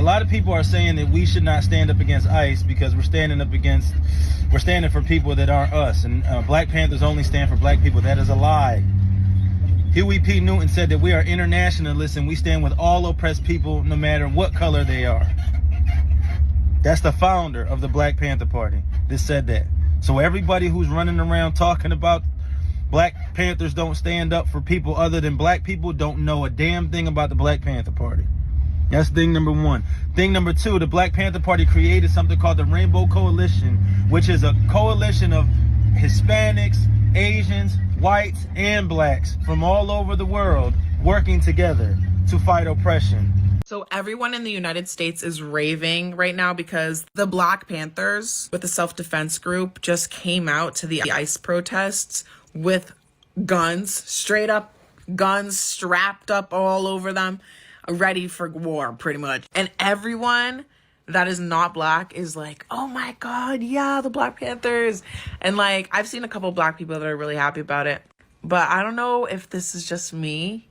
lot of people are saying that we should not stand up against ICE because we're standing for people that aren't us, and Black Panthers only stand for black people. That is a lie. Huey P. Newton said that we are internationalists and we stand with all oppressed people no matter what color they are. That's the founder of the Black Panther Party that said that. So everybody who's running around talking about Black Panthers don't stand up for people other than black people don't know a damn thing about the Black Panther Party. That's thing number one. Thing number two, the Black Panther Party created something called the Rainbow Coalition, which is a coalition of Hispanics, Asians, whites, and blacks from all over the world working together to fight oppression. So everyone in the United States is raving right now because the Black Panthers with the self-defense group just came out to the ICE protests with guns, straight up guns strapped up all over them, ready for war pretty much. And everyone that is not black is like, oh my God, yeah, the Black Panthers. And like, I've seen a couple black people that are really happy about it, but I don't know if this is just me,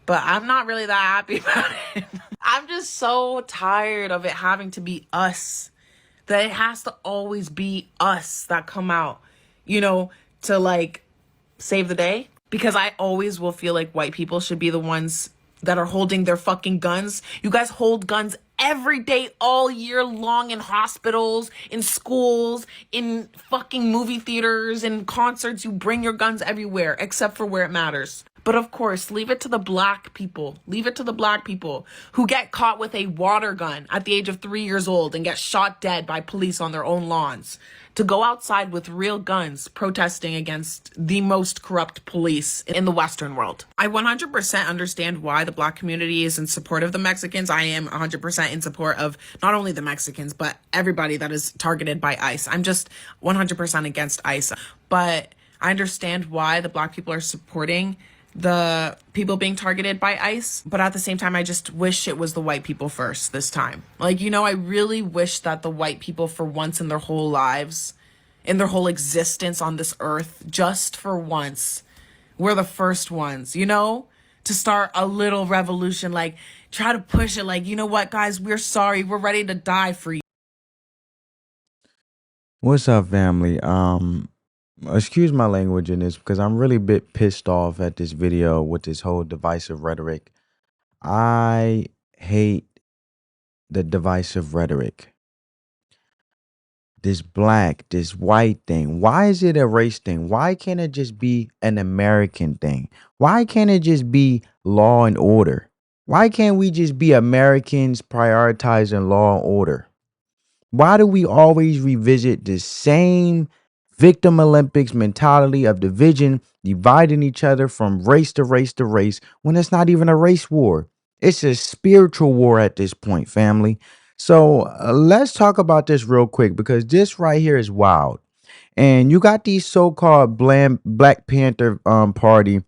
but I'm not really that happy about it. I'm just so tired of it having to be us, that it has to always be us that come out, you know, to like save the day. Because I always will feel like white people should be the ones that are holding their fucking guns. You guys hold guns every day, all year long, in hospitals, in schools, in fucking movie theaters, in concerts. You bring your guns everywhere, except for where it matters. But of course, leave it to the black people. Leave it to the black people who get caught with a water gun at the age of 3 years old and get shot dead by police on their own lawns to go outside with real guns protesting against the most corrupt police in the Western world. I 100% understand why the black community is in support of the Mexicans. I am 100% in support of not only the Mexicans, but everybody that is targeted by ICE. I'm just 100% against ICE. But I understand why the black people are supporting the people being targeted by ICE, but at the same time, I just wish it was the white people first this time. Like, you know, I really wish that the white people for once in their whole lives, in their whole existence on this earth, just for once, were the first ones, you know, to start a little revolution, like try to push it, like, you know what, guys, we're sorry, we're ready to die for you. What's up, family? Excuse my language in this because I'm really a bit pissed off at this video with this whole divisive rhetoric. I hate the divisive rhetoric. This black, this white thing. Why is it a race thing? Why can't it just be an American thing? Why can't it just be law and order? Why can't we just be Americans prioritizing law and order? Why do we always revisit the same victim Olympics mentality of division, dividing each other from race to race to race when it's not even a race war? It's a spiritual war at this point, family. So let's talk about this real quick because this right here is wild. And you got these so-called Black Panther party.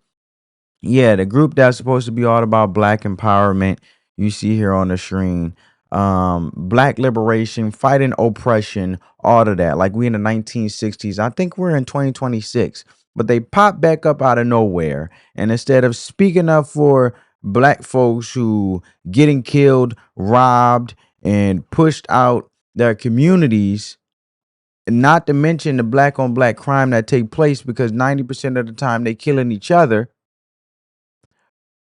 Yeah, the group that's supposed to be all about black empowerment. You see here on the screen, black liberation, fighting oppression, all of that. Like we in the 1960s. I think we're in 2026, but they pop back up out of nowhere. And instead of speaking up for black folks who getting killed, robbed, and pushed out their communities, not to mention the black on black crime that take place because 90% of the time they killing each other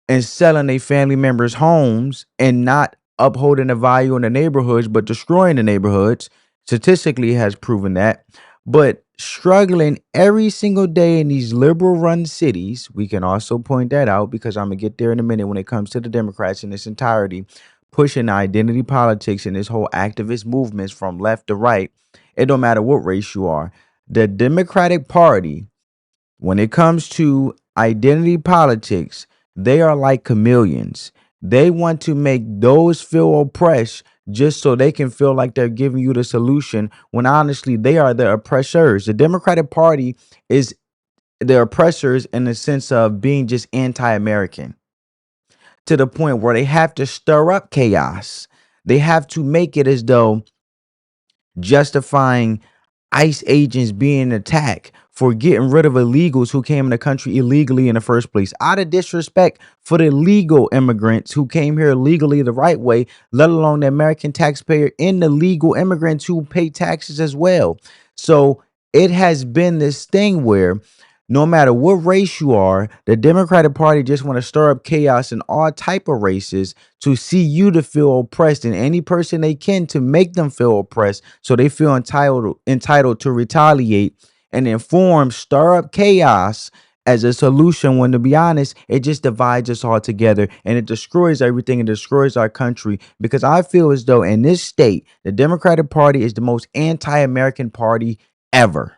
and selling their family members' homes and not upholding the value in the neighborhoods, but destroying the neighborhoods. Statistically has proven that. But struggling every single day in these liberal run cities, we can also point that out because I'm going to get there in a minute when it comes to the Democrats in its entirety, pushing identity politics and this whole activist movements from left to right. It don't matter what race you are. The Democratic Party, when it comes to identity politics, they are like chameleons. They want to make those feel oppressed just so they can feel like they're giving you the solution when honestly they are the oppressors. The Democratic Party is the oppressors in the sense of being just anti-American to the point where they have to stir up chaos. They have to make it as though justifying ICE agents being attacked for getting rid of illegals who came in the country illegally in the first place, out of disrespect for the legal immigrants who came here legally the right way, let alone the American taxpayer and the legal immigrants who pay taxes as well. So it has been this thing where no matter what race you are, the Democratic Party just want to stir up chaos in all type of races to see you to feel oppressed, and any person they can to make them feel oppressed so they feel entitled to retaliate and inform, stir up chaos as a solution, when to be honest, it just divides us all together and it destroys everything and destroys our country. Because I feel as though in this state, the Democratic Party is the most anti-American party ever.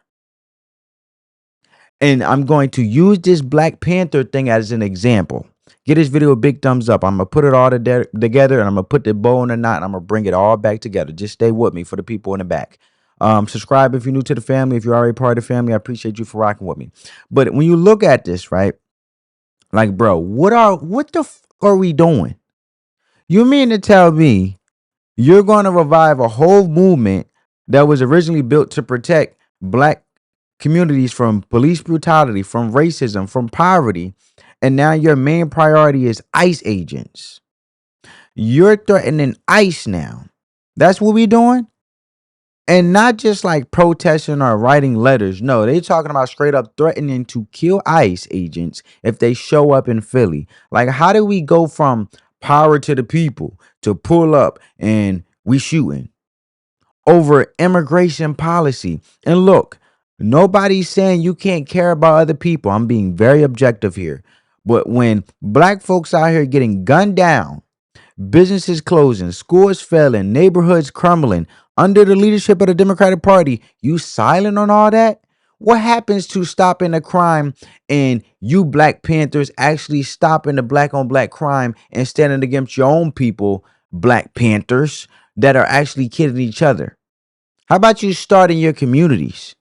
And I'm going to use this Black Panther thing as an example. Get this video a big thumbs up. I'm going to put it all together, and I'm going to put the bow in the knot, and I'm going to bring it all back together. Just stay with me for the people in the back. Subscribe if you're new to the family. If you're already part of the family, I appreciate you for rocking with me. But when you look at this, right, like, bro, what the fuck are we doing? You mean to tell me you're going to revive a whole movement that was originally built to protect black communities from police brutality, from racism, from poverty, and now your main priority is ICE agents? You're threatening ICE now. That's what we doing? And not just like protesting or writing letters. No, they talking about straight up threatening to kill ICE agents if they show up in Philly. Like, how do we go from power to the people to pull up and we shooting over immigration policy? And look, nobody's saying you can't care about other people. I'm being very objective here. But when black folks out here getting gunned down, businesses closing, schools failing, neighborhoods crumbling under the leadership of the Democratic Party, you silent on all that? What happens to stopping the crime and you Black Panthers actually stopping the black on black crime and standing against your own people, Black Panthers, that are actually killing each other? How about you start in your communities?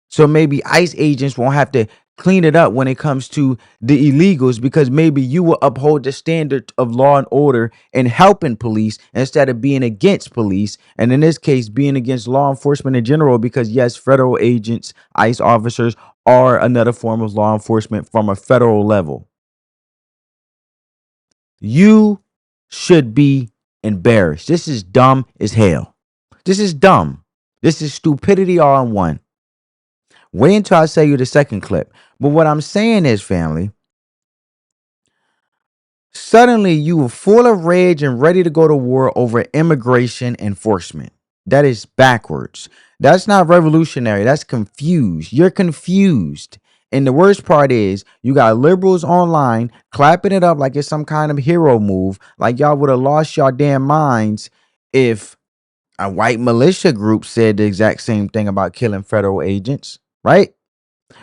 So maybe ICE agents won't have to clean it up when it comes to the illegals, because maybe you will uphold the standard of law and order and helping police instead of being against police. And in this case, being against law enforcement in general, because yes, federal agents, ICE officers are another form of law enforcement from a federal level. You should be embarrassed. This is dumb as hell. This is dumb. This is stupidity all in one. Wait until I show you the second clip. But what I'm saying is, family, suddenly you were full of rage and ready to go to war over immigration enforcement. That is backwards. That's not revolutionary. That's confused. You're confused. And the worst part is you got liberals online clapping it up like it's some kind of hero move, like y'all would have lost your damn minds if a white militia group said the exact same thing about killing federal agents, right?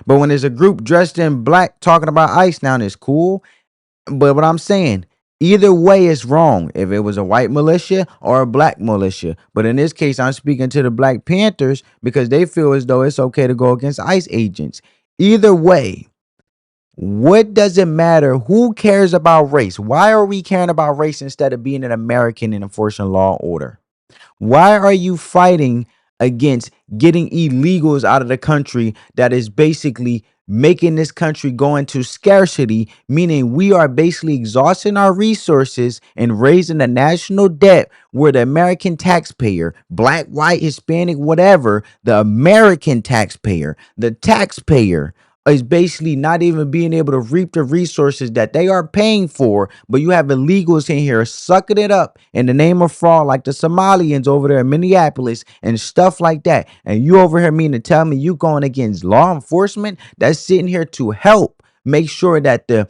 But when there's a group dressed in black talking about ICE now, it's cool. But what I'm saying, either way is wrong. If it was a white militia or a black militia. But in this case, I'm speaking to the Black Panthers because they feel as though it's okay to go against ICE agents. Either way, what does it matter? Who cares about race? Why are we caring about race instead of being an American and enforcing law and order? Why are you fighting against getting illegals out of the country that is basically making this country go into scarcity, meaning we are basically exhausting our resources and raising the national debt where the American taxpayer, black, white, Hispanic, whatever, the American taxpayer, the taxpayer is basically not even being able to reap the resources that they are paying for, but you have illegals in here sucking it up in the name of fraud, like the Somalians over there in Minneapolis and stuff like that. And you over here mean to tell me you going against law enforcement that's sitting here to help make sure that the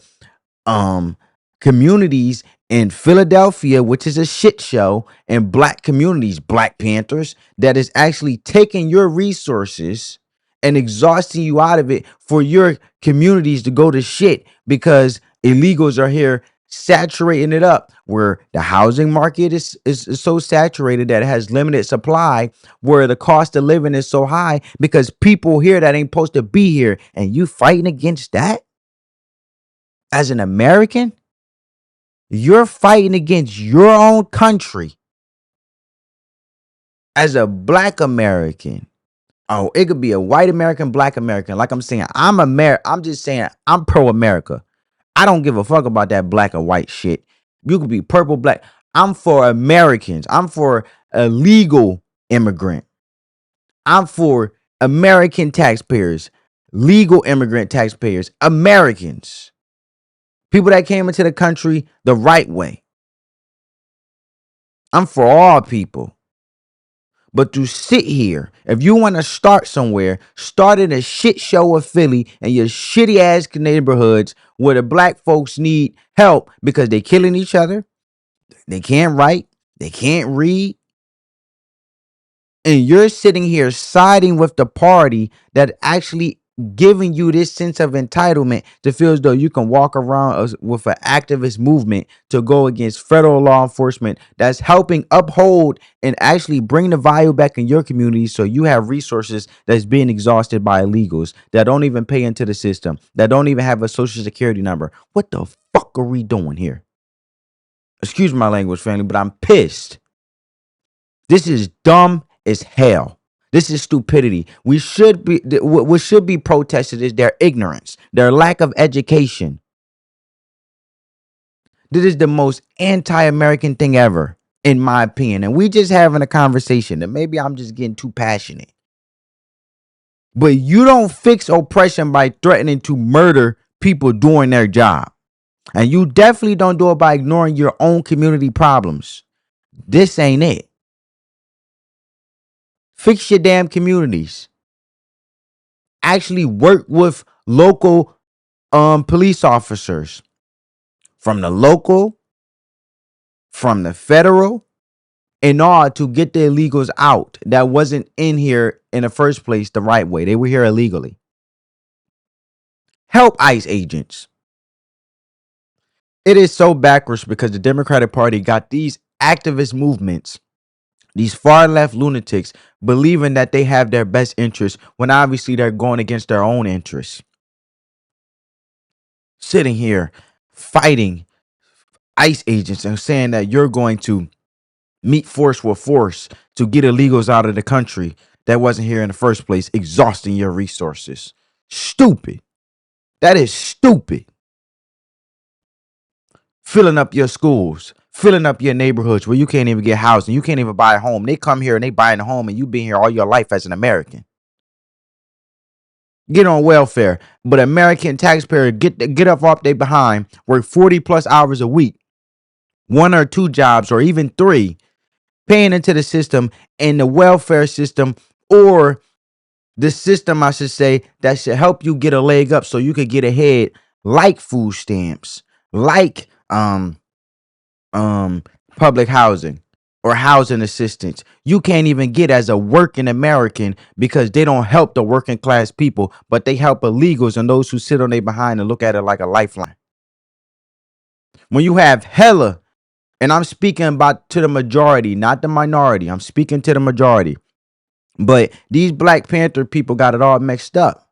communities in Philadelphia, which is a shit show, and black communities, Black Panthers, that is actually taking your resources and exhausting you out of it for your communities to go to shit because illegals are here saturating it up, where the housing market is so saturated that it has limited supply, where the cost of living is so high because people here that ain't supposed to be here, and you fighting against that as an American? You're fighting against your own country as a black American. Oh, it could be a white American, black American. Like I'm saying, I'm just saying I'm pro America. I don't give a fuck about that black or white shit. You could be purple, black. I'm for Americans. I'm for a legal immigrant. I'm for American taxpayers, legal immigrant taxpayers, Americans, people that came into the country the right way. I'm for all people. But to sit here, if you want to start somewhere, start in a shit show of Philly and your shitty ass neighborhoods where the black folks need help because they killing each other. They can't write. They can't read. And you're sitting here siding with the party that actually giving you this sense of entitlement to feel as though you can walk around with an activist movement to go against federal law enforcement that's helping uphold and actually bring the value back in your community, so you have resources that's being exhausted by illegals that don't even pay into the system, that don't even have a social security number. What the fuck are we doing here? Excuse my language, family, but I'm pissed. This is dumb as hell. This is stupidity. What should be protested is their ignorance, their lack of education. This is the most anti-American thing ever, in my opinion. And we just having a conversation, and maybe I'm just getting too passionate. But you don't fix oppression by threatening to murder people doing their job. And you definitely don't do it by ignoring your own community problems. This ain't it. Fix your damn communities. Actually work with local police officers from the local, from the federal, in order to get the illegals out that wasn't in here in the first place the right way. They were here illegally. Help ICE agents. It is so backwards because the Democratic Party got these activist movements, these far left lunatics, believing that they have their best interests when obviously they're going against their own interests. Sitting here fighting ICE agents and saying that you're going to meet force with force to get illegals out of the country that wasn't here in the first place, exhausting your resources. Stupid. That is stupid. Filling up your schools, filling up your neighborhoods where you can't even get housing, you can't even buy a home. They come here and they buying a home and you've been here all your life as an American. Get on welfare, but American taxpayer get up off they behind, work 40 plus hours a week, 1 or 2 jobs or even 3, paying into the system and the welfare system, or the system, I should say, that should help you get a leg up so you could get ahead, like food stamps, like public housing or housing assistance. You can't even get as a working American because they don't help the working class people, but they help illegals and those who sit on their behind and look at it like a lifeline. When you have hella, and I'm speaking about to the majority, not the minority, I'm speaking to the majority, but these Black Panther people got it all mixed up.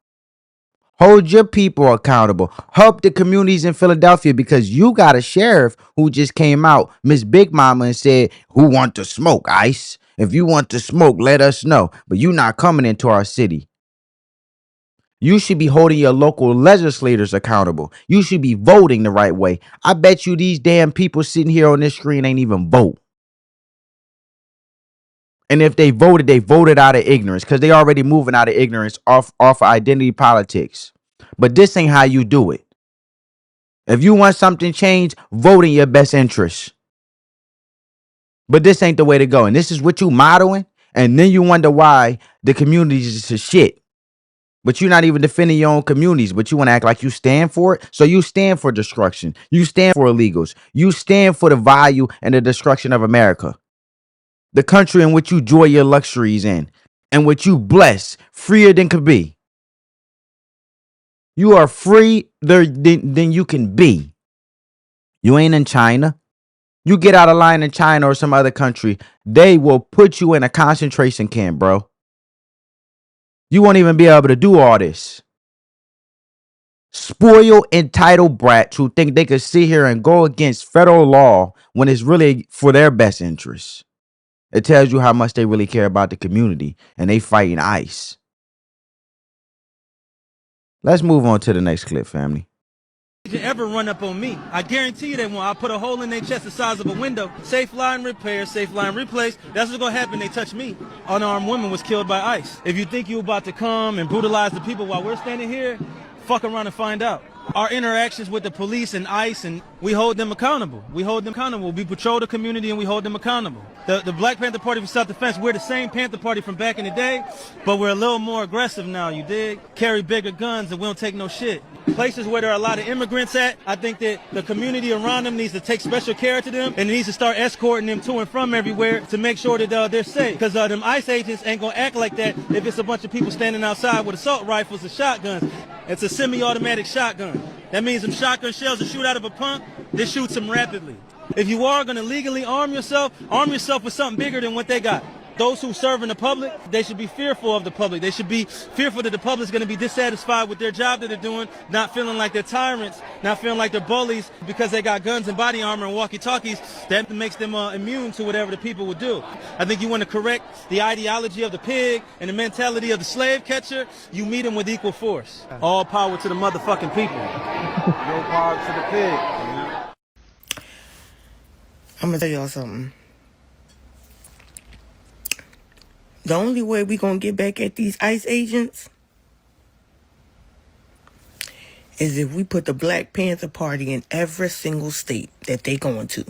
Hold your people accountable. Help the communities in Philadelphia, because you got a sheriff who just came out, Miss Big Mama, and said, "Who want to smoke, ICE? If you want to smoke, let us know. But you not coming into our city." You should be holding your local legislators accountable. You should be voting the right way. I bet you these damn people sitting here on this screen ain't even vote. And if they voted out of ignorance, because they already moving out of ignorance off of identity politics. But this ain't how you do it. If you want something changed, vote in your best interest. But this ain't the way to go. And this is what you modeling. And then you wonder why the communities is a shit. But you're not even defending your own communities, but you want to act like you stand for it. So you stand for destruction. You stand for illegals. You stand for the value and the destruction of America. The country in which you enjoy your luxuries in, and which you bless, freer than could be. You are free than you can be. You ain't in China. You get out of line in China or some other country, they will put you in a concentration camp, bro. You won't even be able to do all this. Spoiled, entitled brats who think they could sit here and go against federal law when it's really for their best interests. It tells you how much they really care about the community, and they fighting ICE. Let's move on to the next clip, family. Ever run up on me, I guarantee you they won't. I'll put a hole in their chest the size of a window. Safe line repair, safe line replace. That's what's gonna happen. They touch me. Unarmed woman was killed by ICE. If you think you're about to come and brutalize the people while we're standing here, fuck around and find out. Our interactions with the police and ICE, and we hold them accountable. We hold them accountable. We patrol the community and we hold them accountable. The Black Panther Party for Self-Defense, we're the same Panther Party from back in the day, but we're a little more aggressive now, you dig? Carry bigger guns and we don't take no shit. Places where there are a lot of immigrants at, I think that the community around them needs to take special care to them and needs to start escorting them to and from everywhere to make sure that they're safe. Because them ICE agents ain't gonna act like that if it's a bunch of people standing outside with assault rifles and shotguns. It's a semi-automatic shotgun. That means them shotgun shells that shoot out of a pump, they shoot them rapidly. If you are gonna legally arm yourself with something bigger than what they got. Those who serve in the public, they should be fearful of the public. They should be fearful that the public's going to be dissatisfied with their job that they're doing, not feeling like they're tyrants, not feeling like they're bullies because they got guns and body armor and walkie-talkies. That makes them immune to whatever the people would do. I think you want to correct the ideology of the pig and the mentality of the slave catcher. You meet them with equal force. All power to the motherfucking people. No power to the pig. I'm going to tell y'all something. The only way we gonna get back at these ICE agents is if we put the Black Panther Party in every single state that they going to.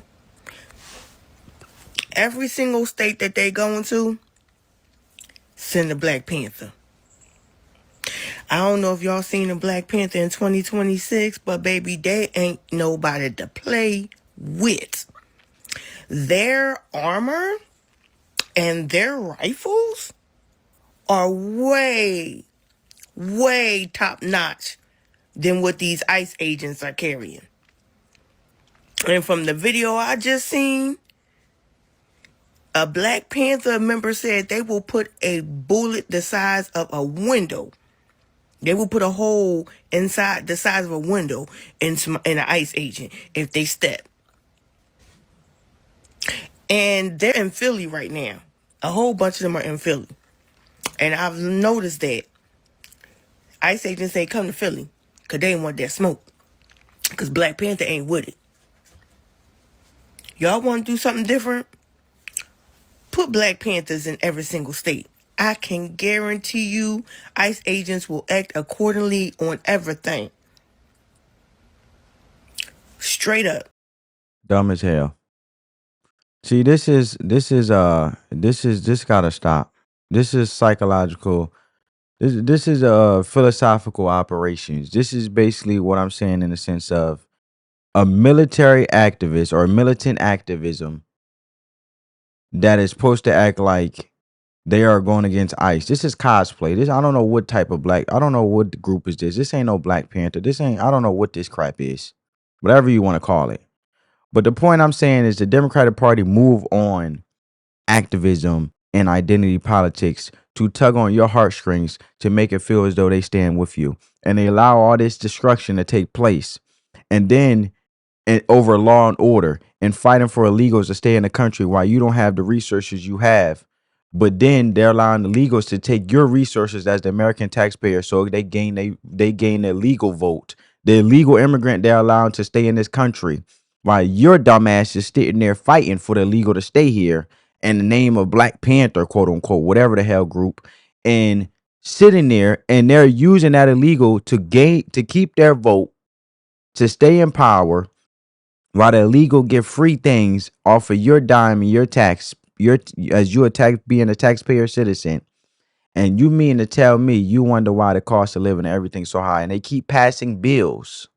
Every single state that they going to, send the Black Panther. I don't know if y'all seen the Black Panther in 2026, but baby, they ain't nobody to play with. Their armor and their rifles are way, way top notch than what these ICE agents are carrying. And from the video I just seen, a Black Panther member said they will put a bullet the size of a window. They will put a hole inside the size of a window in an ICE agent if they step. And they're in Philly right now. A whole bunch of them are in Philly. And I've noticed that ICE agents say come to Philly because they ain't want that smoke. Because Black Panther ain't with it. Y'all want to do something different? Put Black Panthers in every single state. I can guarantee you ICE agents will act accordingly on everything. Straight up. Dumb as hell. See, this gotta stop. This is psychological. This is philosophical operations. This is basically what I'm saying in the sense of a military activist or militant activism that is supposed to act like they are going against ICE. This is cosplay. I don't know what type of I don't know what group is this. This ain't no Black Panther. I don't know what this crap is. Whatever you want to call it. But the point I'm saying is the Democratic Party move on activism and identity politics to tug on your heartstrings to make it feel as though they stand with you. And they allow all this destruction to take place. And then over law and order and fighting for illegals to stay in the country while you don't have the resources you have. But then they're allowing the illegals to take your resources as the American taxpayer so they gain their legal vote. The illegal immigrant they're allowed to stay in this country while your dumbass is sitting there fighting for the illegal to stay here in the name of Black Panther, quote unquote, whatever the hell group, and sitting there and they're using that illegal to keep their vote, to stay in power, while the illegal get free things off of your dime and your tax, as you attack being a taxpayer citizen. And you mean to tell me you wonder why the cost of living and everything's so high, and they keep passing bills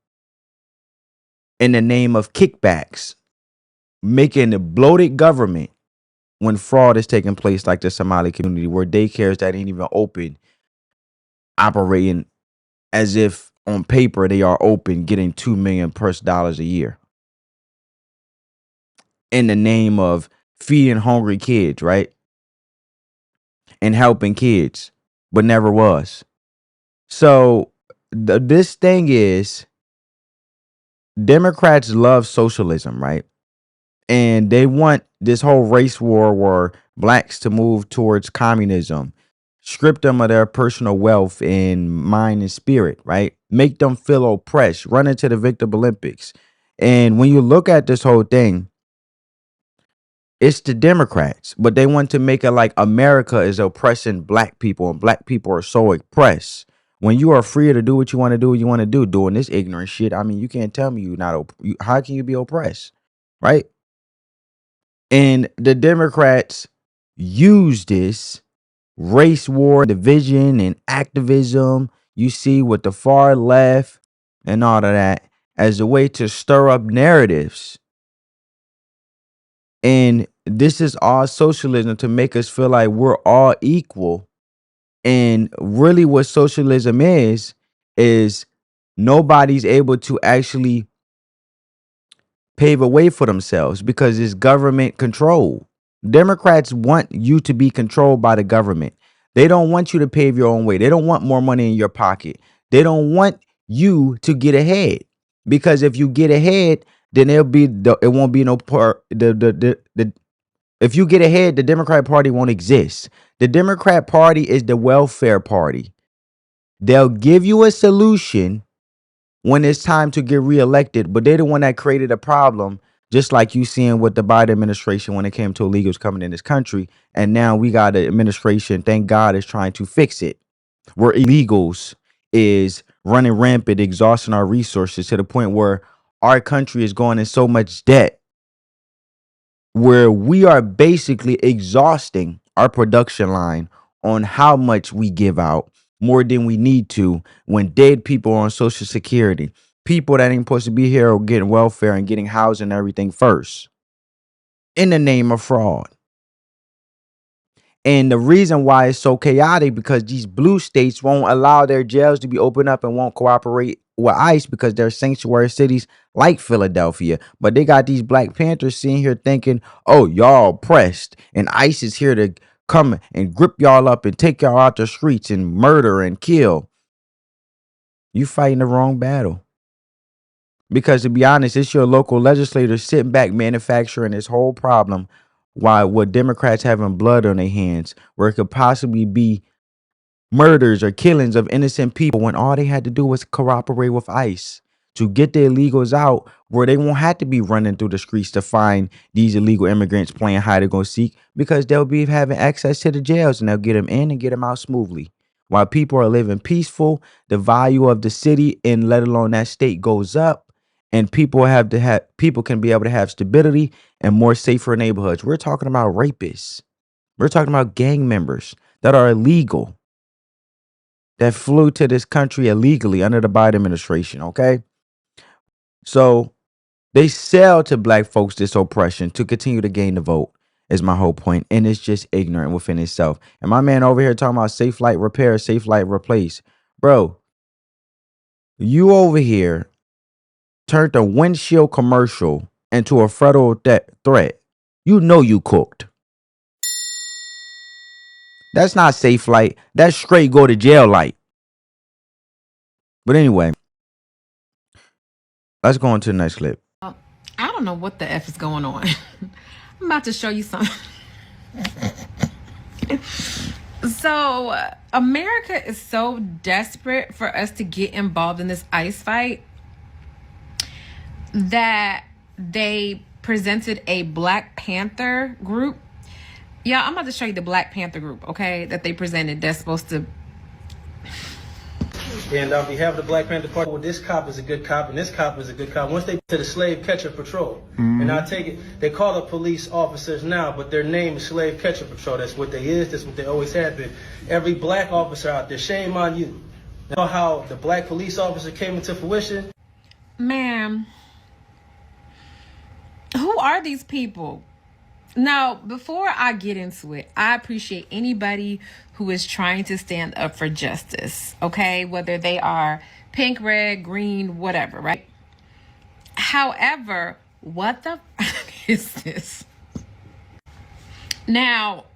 in the name of kickbacks, making the bloated government when fraud is taking place, like the Somali community where daycares that ain't even open operating as if on paper they are open, getting $2 million plus a year in the name of feeding hungry kids, right? And helping kids, but never was. So this thing is, Democrats love socialism, right? And they want this whole race war where blacks to move towards communism, strip them of their personal wealth and mind and spirit, right? Make them feel oppressed, run into the Victim Olympics. And when you look at this whole thing, it's the Democrats, but they want to make it like America is oppressing black people and black people are so oppressed. When you are free to do what you want to do, doing this ignorant shit. I mean, you can't tell me how can you be oppressed, right? And the Democrats use this race war, division, and activism you see with the far left and all of that as a way to stir up narratives. And this is all socialism to make us feel like we're all equal. And really what socialism is nobody's able to actually pave a way for themselves because it's government control. Democrats want you to be controlled by the government. They don't want you to pave your own way. They don't want more money in your pocket. They don't want you to get ahead because if you get ahead, then it won't be no part the if you get ahead, the Democrat Party won't exist. The Democrat Party is the welfare party. They'll give you a solution when it's time to get reelected, but they're the one that created a problem, just like you seeing with the Biden administration when it came to illegals coming in this country. And now we got an administration, thank God, is trying to fix it, where illegals is running rampant, exhausting our resources to the point where our country is going in so much debt where we are basically exhausting our production line on how much we give out more than we need to when dead people are on social security, people that ain't supposed to be here are getting welfare and getting housing and everything first in the name of fraud. And the reason why it's so chaotic because these blue states won't allow their jails to be opened up and won't cooperate with ICE because they're sanctuary cities like Philadelphia. But they got these Black Panthers sitting here thinking, oh, y'all oppressed and ICE is here to come and grip y'all up and take y'all out the streets and murder and kill. You fighting the wrong battle. Because to be honest, it's your local legislators sitting back manufacturing this whole problem while what Democrats having blood on their hands, where it could possibly be murders or killings of innocent people when all they had to do was cooperate with ICE to get the illegals out where they won't have to be running through the streets to find these illegal immigrants playing hide and go seek because they'll be having access to the jails and they'll get them in and get them out smoothly. While people are living peaceful, the value of the city and let alone that state goes up. And people can be able to have stability and more safer neighborhoods. We're talking about rapists. We're talking about gang members that are illegal, that flew to this country illegally under the Biden administration. Okay. So they sell to black folks this oppression to continue to gain the vote is my whole point. And it's just ignorant within itself. And my man over here talking about safe light repair, safe light replace. Bro, you over here turned a windshield commercial into a federal threat. You know you cooked. That's not safe light. That's straight go to jail light. But anyway, let's go on to the next clip. I don't know what the F is going on. I'm about to show you something. So, America is so desperate for us to get involved in this ICE fight that they presented a Black Panther group. Yeah, I'm about to show you the Black Panther group, okay, that they presented that's supposed to... And on behalf of the Black Panther Party, well, this cop is a good cop, and this cop is a good cop. Once they to the slave catcher patrol, and I take it, they call up police officers now, but their name is slave catcher patrol. That's what they is. That's what they always have been. Every black officer out there, shame on you. You know how the black police officer came into fruition? Ma'am, who are these people? Now, before I get into it, I appreciate anybody who is trying to stand up for justice, okay? Whether they are pink, red, green, whatever, right? However, what the is this? Now,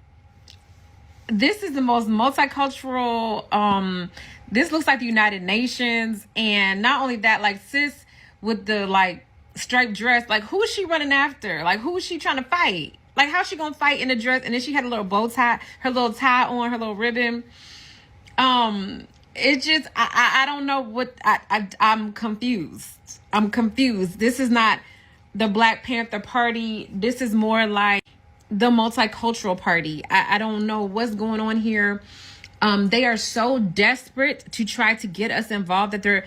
this is the most multicultural, this looks like the United Nations. And not only that, like sis with the like striped dress, like who is she running after? Like who is she trying to fight? Like, how's she gonna fight in a dress? And then she had a little bow tie, her little tie on, her little ribbon. It just, I don't know what, I'm confused. I'm confused. This is not the Black Panther Party. This is more like the multicultural party. I don't know what's going on here. They are so desperate to try to get us involved that they're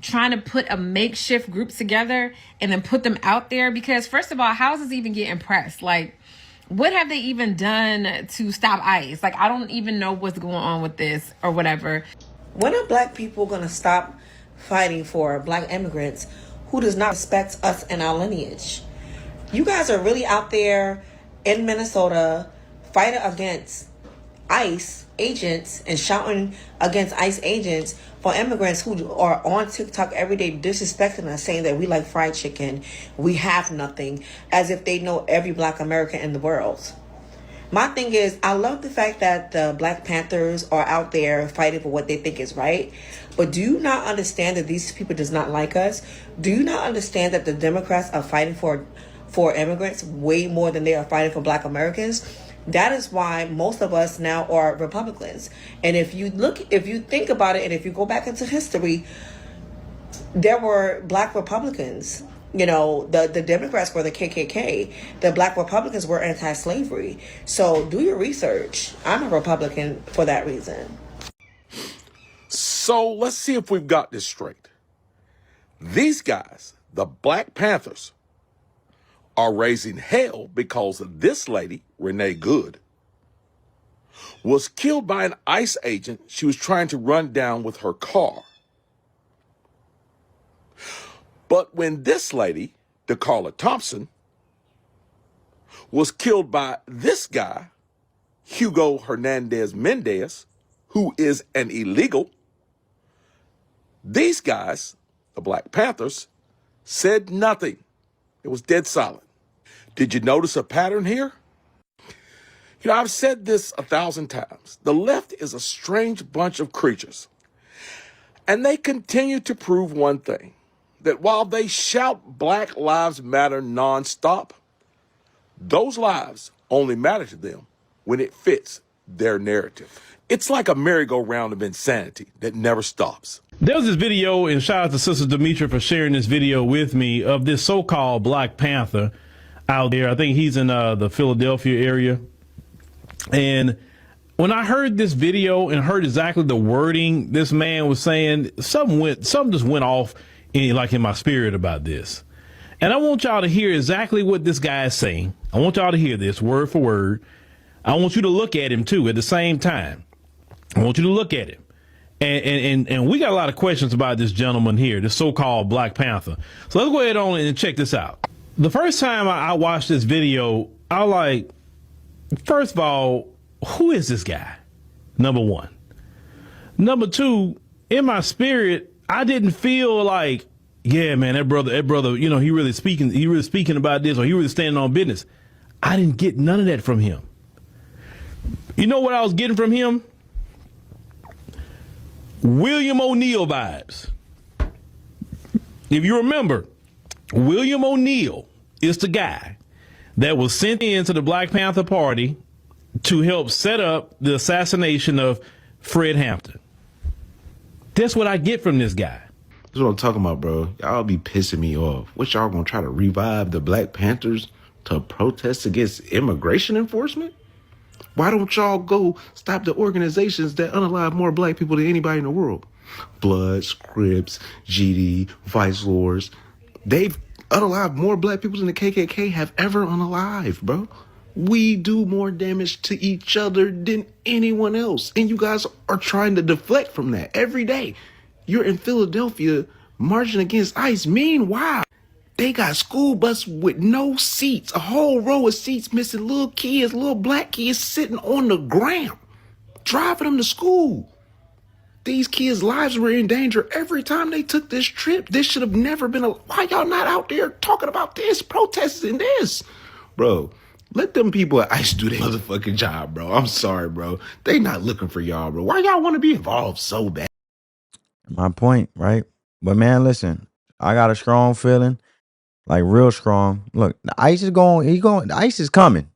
trying to put a makeshift group together and then put them out there. Because first of all, how does this even get impressed? Like, what have they even done to stop ICE? Like, I don't even know what's going on with this or whatever. When are black people going to stop fighting for black immigrants who does not respect us and our lineage? You guys are really out there in Minnesota fighting against ICE agents and shouting against ICE agents for immigrants who are on TikTok every day disrespecting us, saying that we like fried chicken, we have nothing, as if they know every black American in the world. My thing is, I love the fact that the Black Panthers are out there fighting for what they think is right. But do you not understand that these people does not like us? Do you not understand that the Democrats are fighting for immigrants way more than they are fighting for black Americans? That is why most of us now are Republicans. And if you think about it, and if you go back into history, there were black Republicans. You know, the Democrats were the KKK. The black Republicans were anti-slavery. So do your research. I'm a Republican for that reason. So let's see if we've got this straight. These guys, the Black Panthers, are raising hell because this lady, Renee Good, was killed by an ICE agent she was trying to run down with her car. But when this lady, DeCarla Thompson, was killed by this guy, Hugo Hernandez Mendez, who is an illegal, these guys, the Black Panthers, said nothing. It was dead silent. Did you notice a pattern here? You know, I've said this 1,000 times. The left is a strange bunch of creatures. And they continue to prove one thing, that while they shout Black Lives Matter nonstop, those lives only matter to them when it fits their narrative. It's like a merry-go-round of insanity that never stops. There was this video, and shout out to Sister Demetra for sharing this video with me, of this so-called Black Panther out there. I think he's in the Philadelphia area. And when I heard this video and heard exactly the wording this man was saying, something just went off in my spirit about this. And I want y'all to hear exactly what this guy is saying. I want y'all to hear this word for word. I want you to look at him too at the same time. I want you to look at him. And we got a lot of questions about this gentleman here, this so-called Black Panther. So let's go ahead on and check this out. The first time I watched this video, I was like, first of all, who is this guy? Number one. Number two, in my spirit, I didn't feel like, yeah, man, that brother, you know, he really speaking about this, or he really standing on business. I didn't get none of that from him. You know what I was getting from him? William O'Neill vibes. If you remember, William O'Neill is the guy that was sent into the Black Panther Party to help set up the assassination of Fred Hampton. That's what I get from this guy. That's what I'm talking about, bro. Y'all be pissing me off. What, y'all gonna try to revive the Black Panthers to protest against immigration enforcement? Why don't y'all go stop the organizations that unalive more black people than anybody in the world? Bloods, Crips, GD, Vice Lords. They've unalived more black people than the KKK have ever unalived, bro. We do more damage to each other than anyone else. And you guys are trying to deflect from that every day. You're in Philadelphia marching against ICE. Meanwhile, they got school buses with no seats, a whole row of seats missing, little kids, little black kids sitting on the ground, driving them to school. These kids' lives were in danger every time they took this trip. This should have never been why y'all not out there talking about this, protesting this? Bro, let them people at ICE do their motherfucking job, bro. I'm sorry, bro. They not looking for y'all, bro. Why y'all want to be involved so bad? My point, right? But man, listen, I got a strong feeling, like real strong. Look, the ICE is going. The ICE is coming.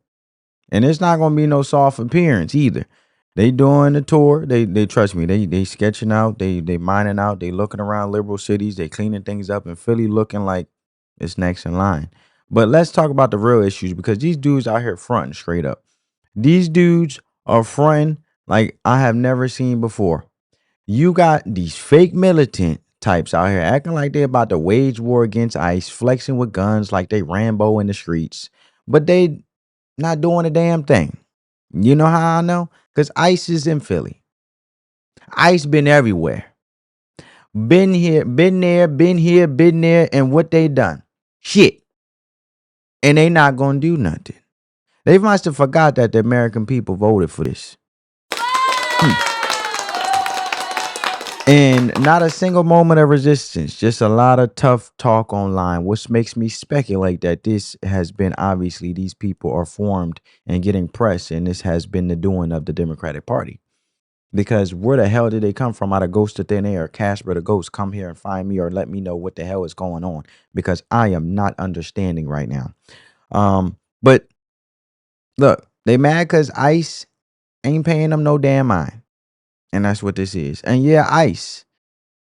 And it's not gonna be no soft appearance either. They doing the tour. They trust me. They sketching out. They mining out. They looking around liberal cities. They cleaning things up, and Philly looking like it's next in line. But let's talk about the real issues, because these dudes out here fronting straight up. These dudes are fronting like I have never seen before. You got these fake militant types out here acting like they're about to wage war against ICE, flexing with guns like they Rambo in the streets, but they not doing a damn thing. You know how I know? Because ICE is in Philly. ICE been everywhere. Been here, been there, been here, been there, and what they done? Shit. And they not gonna do nothing. They must have forgot that the American people voted for this. And not a single moment of resistance, just a lot of tough talk online, which makes me speculate that this has been, obviously, these people are formed and getting press, and this has been the doing of the Democratic Party. Because where the hell did they come from? Out of Ghost to Thin Air, Casper the Ghost, come here and find me or let me know what the hell is going on, because I am not understanding right now. But look, they mad because ICE ain't paying them no damn mind. And that's what this is. And yeah, ICE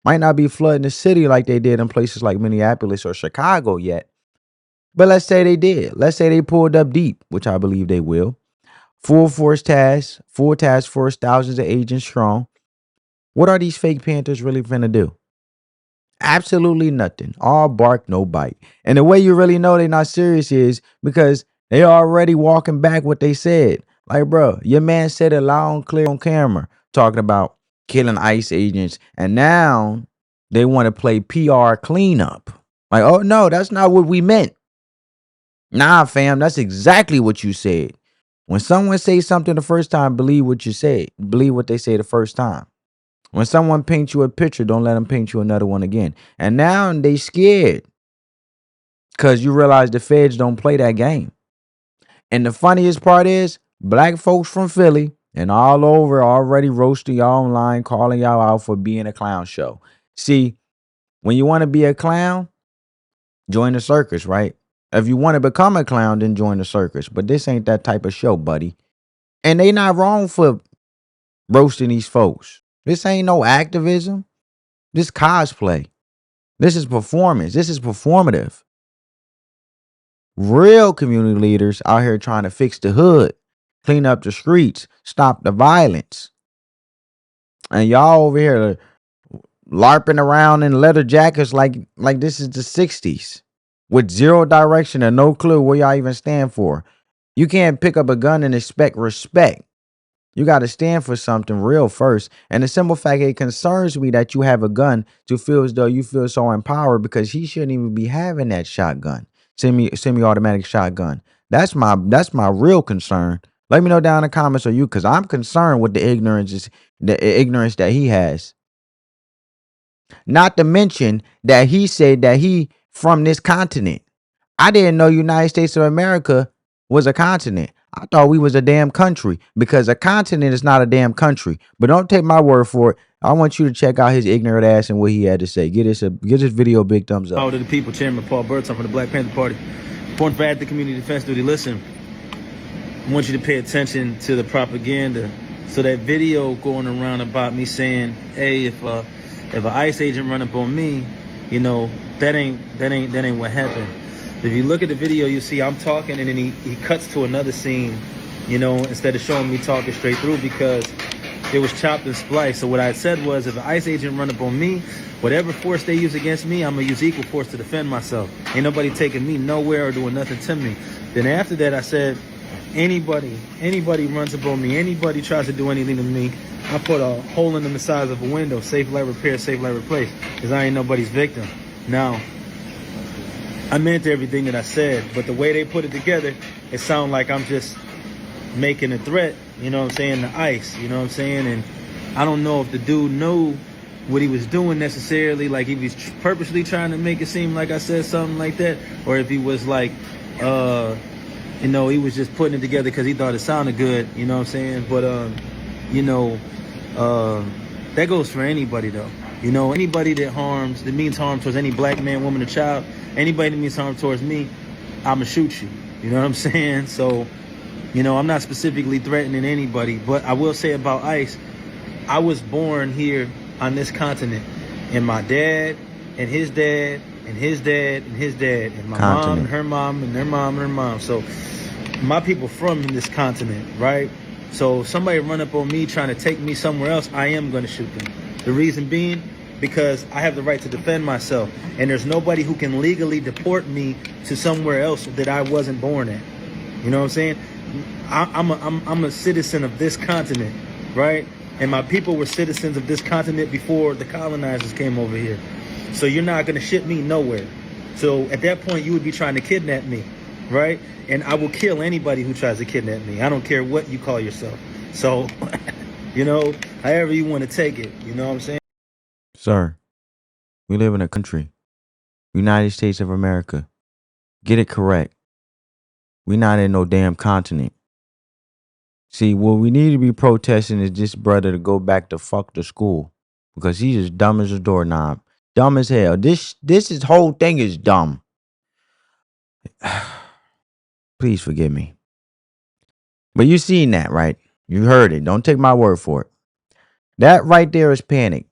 might not be flooding the city like they did in places like Minneapolis or Chicago yet. But let's say they did. Let's say they pulled up deep, which I believe they will. Full task force, thousands of agents strong. What are these fake Panthers really finna do? Absolutely nothing. All bark, no bite. And the way you really know they're not serious is because they already walking back what they said. Like, bro, your man said it loud and clear on camera, talking about killing ICE agents, and now they want to play PR cleanup. Like, oh no, that's not what we meant. Nah, fam, that's exactly what you said. When someone says something the first time, believe what you say. Believe what they say the first time. When someone paints you a picture, don't let them paint you another one again. And now they scared because you realize the feds don't play that game. And the funniest part is, black folks from Philly and all over already roasting y'all online, calling y'all out for being a clown show. See, when you want to be a clown, join the circus, right? If you want to become a clown, then join the circus. But this ain't that type of show, buddy. And they not wrong for roasting these folks. This ain't no activism. This cosplay. This is performance. This is performative. Real community leaders out here trying to fix the hood, clean up the streets, stop the violence. And y'all over here LARPing around in leather jackets like this is the 60s with zero direction and no clue where y'all even stand for. You can't pick up a gun and expect respect. You got to stand for something real first. And the simple fact, it concerns me that you have a gun to feel as though you feel so empowered, because he shouldn't even be having that shotgun, semi-automatic shotgun. That's my real concern. Let me know down in the comments, are you? Because I'm concerned with the ignorance that he has. Not to mention that he said that he from this continent. I didn't know United States of America was a continent. I thought we was a damn country, because a continent is not a damn country. But don't take my word for it. I want you to check out his ignorant ass and what he had to say. Give this video a big thumbs up. Power to the people, Chairman Paul Burton from the Black Panther Party. Important for active community defense duty. Listen, I want you to pay attention to the propaganda. So that video going around about me saying, hey, if an ICE agent run up on me, you know, that ain't what happened. If you look at the video, you see I'm talking, and then he cuts to another scene, you know, instead of showing me talking straight through, because it was chopped and spliced. So what I said was, if an ICE agent run up on me, whatever force they use against me, I'm gonna use equal force to defend myself. Ain't nobody taking me nowhere or doing nothing to me. Then after that, I said, anybody runs up on me, anybody tries to do anything to me, I put a hole in the size of a window, safe light repair, safe light replace, because I ain't nobody's victim. Now, I meant everything that I said, but the way they put it together, it sounded like I'm just making a threat, you know what I'm saying, to ICE, you know what I'm saying? And I don't know if the dude knew what he was doing necessarily, like he was purposely trying to make it seem like I said something like that, or if he was like, you know, he was just putting it together because he thought it sounded good, you know what I'm saying? But, you know, that goes for anybody though. You know, anybody that means harm towards any black man, woman, or child, anybody that means harm towards me, I'ma shoot you. You know what I'm saying? So You know, I'm not specifically threatening anybody, but I will say about ICE, I was born here on this continent, and my dad and his dad and his dad and his dad and my mom and Continent. her mom and their mom and her mom. So my people from this continent, right? So if somebody run up on me trying to take me somewhere else, I am going to shoot them. The reason being, because I have the right to defend myself, and there's nobody who can legally deport me to somewhere else that I wasn't born at. You know what I'm saying? I'm a citizen of this continent, right? And my people were citizens of this continent before the colonizers came over here. So you're not going to ship me nowhere. So at that point, you would be trying to kidnap me, right? And I will kill anybody who tries to kidnap me. I don't care what you call yourself. So, you know, however you want to take it, you know what I'm saying? Sir, we live in a country, United States of America. Get it correct. We not in no damn continent. See, what we need to be protesting is this brother to go back to fuck the school, because he's as dumb as a doorknob, dumb as hell. This whole thing is dumb. Please forgive me, but you seen that, right? You heard it. Don't take my word for it. That right there is panic,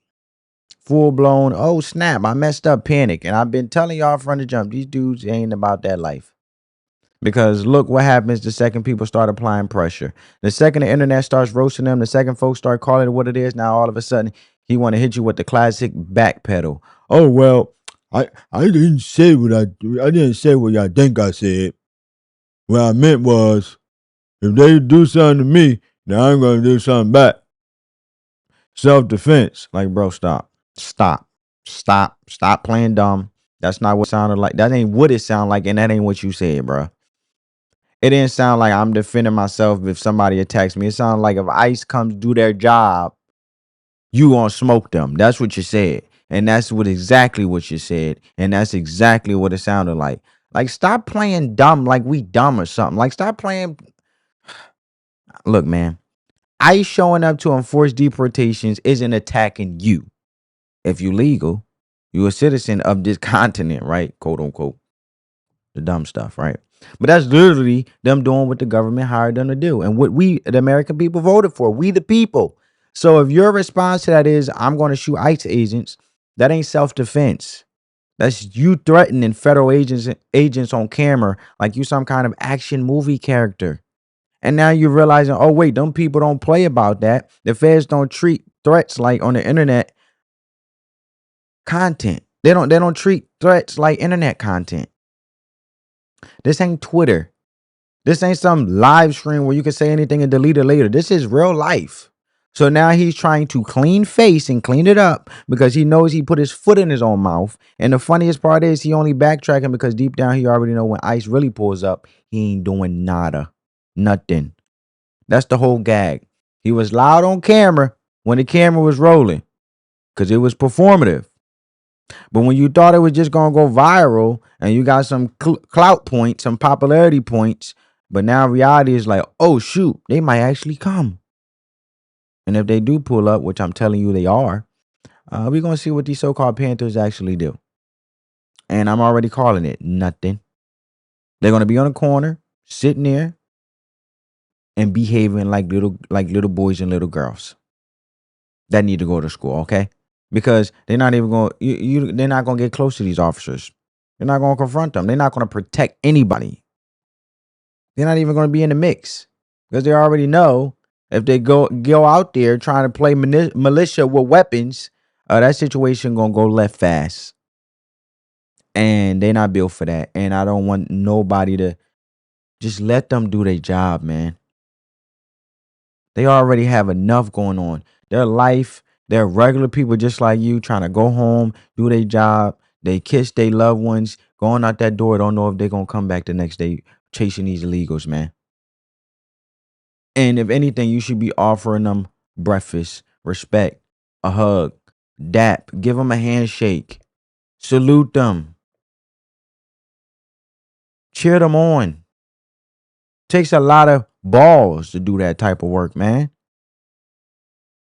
full blown. Oh snap! I messed up, panic. And I've been telling y'all from the jump, these dudes ain't about that life. Because look what happens the second people start applying pressure. The second the internet starts roasting them, the second folks start calling it what it is, now all of a sudden he want to hit you with the classic backpedal. Oh well, I didn't say what I didn't say what I think I said. What I meant was, if they do something to me, then I'm gonna do something back. Self-defense. Like, bro, stop. Stop playing dumb. That's not what it sounded like. That ain't what it sounded like, and that ain't what you said, bro. It didn't sound like I'm defending myself if somebody attacks me. It sounded like if ICE comes do their job, you gonna smoke them. That's what you said. And that's exactly what you said. And that's exactly what it sounded like. Like, stop playing dumb like we dumb or something. Like, stop playing. Look, man, ICE showing up to enforce deportations isn't attacking you. If you legal, you a citizen of this continent, right? Quote unquote. The dumb stuff, right? But that's literally them doing what the government hired them to do and what we, the American people, voted for. We, the people. So if your response to that is, I'm going to shoot ICE agents, that ain't self-defense. That's you threatening federal agents on camera like you some kind of action movie character. And now you're realizing, oh, wait, them people don't play about that. The feds don't treat threats like on the internet content. They don't treat threats like internet content. This ain't Twitter. This ain't some live stream where you can say anything and delete it later. This is real life. So now he's trying to clean face and clean it up because he knows he put his foot in his own mouth. And the funniest part is he only backtracking because deep down he already know when ICE really pulls up, he ain't doing nada. Nothing. That's the whole gag. He was loud on camera when the camera was rolling because it was performative. But when you thought it was just going to go viral and you got some clout points, some popularity points, but now reality is like, oh, shoot, they might actually come. And if they do pull up, which I'm telling you they are, we're going to see what these so-called Panthers actually do. And I'm already calling it nothing. They're going to be on a corner, sitting there, and behaving like little boys and little girls that need to go to school, okay? Because they're not even going they're not going to get close to these officers. They're not going to confront them. They're not going to protect anybody. They're not even going to be in the mix because they already know if they go out there trying to play militia with weapons, that situation going to go left fast. And they're not built for that. And I don't want nobody to just let them do their job, man. They already have enough going on. Their life, they're regular people just like you trying to go home, do their job. They kiss their loved ones, going out that door, don't know if they're going to come back the next day chasing these illegals, man. And if anything, you should be offering them breakfast, respect, a hug, dap, give them a handshake, salute them, cheer them on. Takes a lot of balls to do that type of work, man.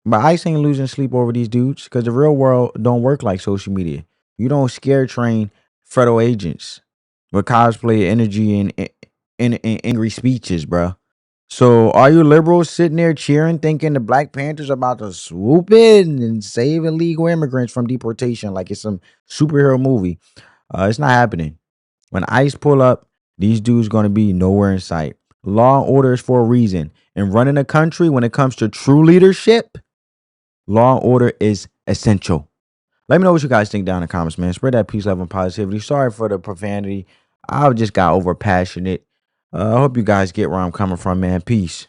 But ICE ain't losing sleep over these dudes because the real world don't work like social media. You don't scare train federal agents with cosplay energy and angry speeches, bro. So are you liberals sitting there cheering, thinking the Black Panthers about to swoop in and save illegal immigrants from deportation like it's some superhero movie? It's not happening. When ICE pull up, these dudes gonna be nowhere in sight. Law and order is for a reason. And running a country, when it comes to true leadership, law and order is essential. Let me know what you guys think down in the comments, man. Spread that peace, love, and positivity. Sorry for the profanity. I just got over passionate. I hope you guys get where I'm coming from, man. Peace.